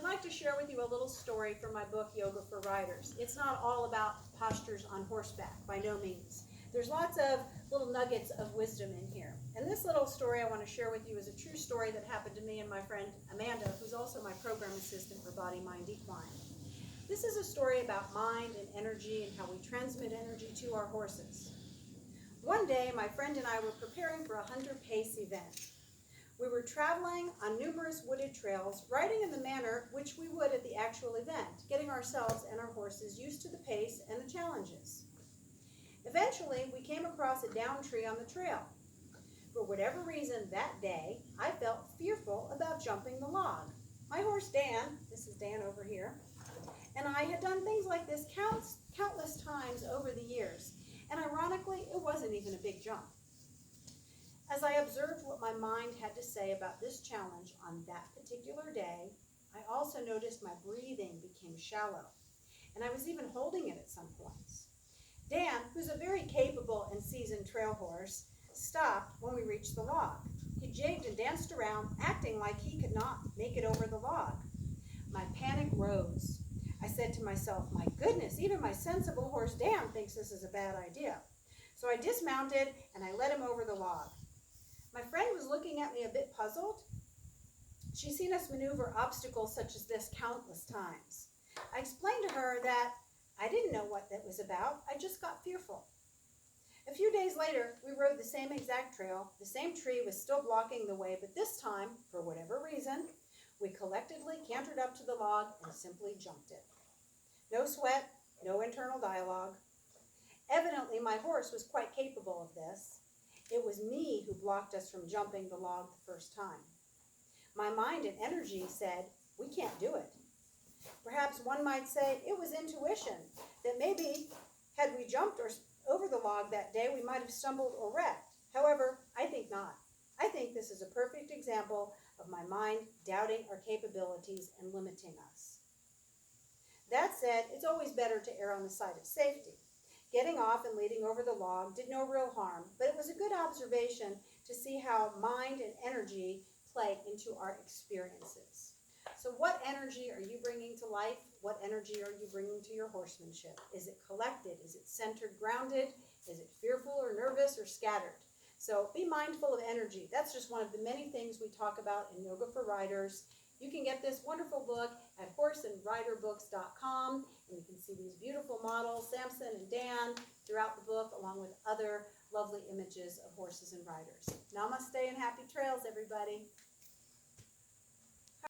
like to share with you a little story from my book, Yoga for Riders. It's not all about postures on horseback, by no means. There's lots of little nuggets of wisdom in here. And this little story I want to share with you is a true story that happened to me and my friend Amanda, who's also my program assistant for Body, Mind, Equine. This is a story about mind and energy and how we transmit energy to our horses. One day, my friend and I were preparing for a 100-pace event. We were traveling on numerous wooded trails, riding in the manner which we would at the actual event, getting ourselves and our horses used to the pace and the challenges. Eventually, we came across a down tree on the trail. For whatever reason that day, I felt fearful about jumping the log. My horse Dan, this is Dan over here, and I had done things like this countless times over the years, and ironically, it wasn't even a big jump. As I observed what my mind had to say about this challenge on that particular day, I also noticed my breathing became shallow, and I was even holding it at some points. Dan, who's a very capable and seasoned trail horse, stopped when we reached the log. He jigged and danced around, acting like he could not make it over the log. My panic rose. I said to myself, my goodness, even my sensible horse Dan thinks this is a bad idea. So I dismounted and I led him over the log. My friend was looking at me a bit puzzled. She's seen us maneuver obstacles such as this countless times. I explained to her that I didn't know what that was about. I just got fearful. A few days later, we rode the same exact trail. The same tree was still blocking the way, but this time, for whatever reason, we collectively cantered up to the log and simply jumped it. No sweat, no internal dialogue. Evidently, my horse was quite capable of this. It was me who blocked us from jumping the log the first time. My mind and energy said, we can't do it. Perhaps one might say it was intuition, that maybe had we jumped over the log that day, we might have stumbled or wrecked. However, I think not. I think this is a perfect example of my mind doubting our capabilities and limiting us. That said, it's always better to err on the side of safety. Getting off and leading over the log did no real harm, but it was a good observation to see how mind and energy play into our experiences. So what energy are you bringing to life? What energy are you bringing to your horsemanship? Is it collected? Is it centered, grounded? Is it fearful or nervous or scattered? So be mindful of energy. That's just one of the many things we talk about in Yoga for Riders. You can get this wonderful book at horseandriderbooks.com, and you can see these beautiful models, Samson and Dan, throughout the book, along with other lovely images of horses and riders. Namaste and happy trails, everybody.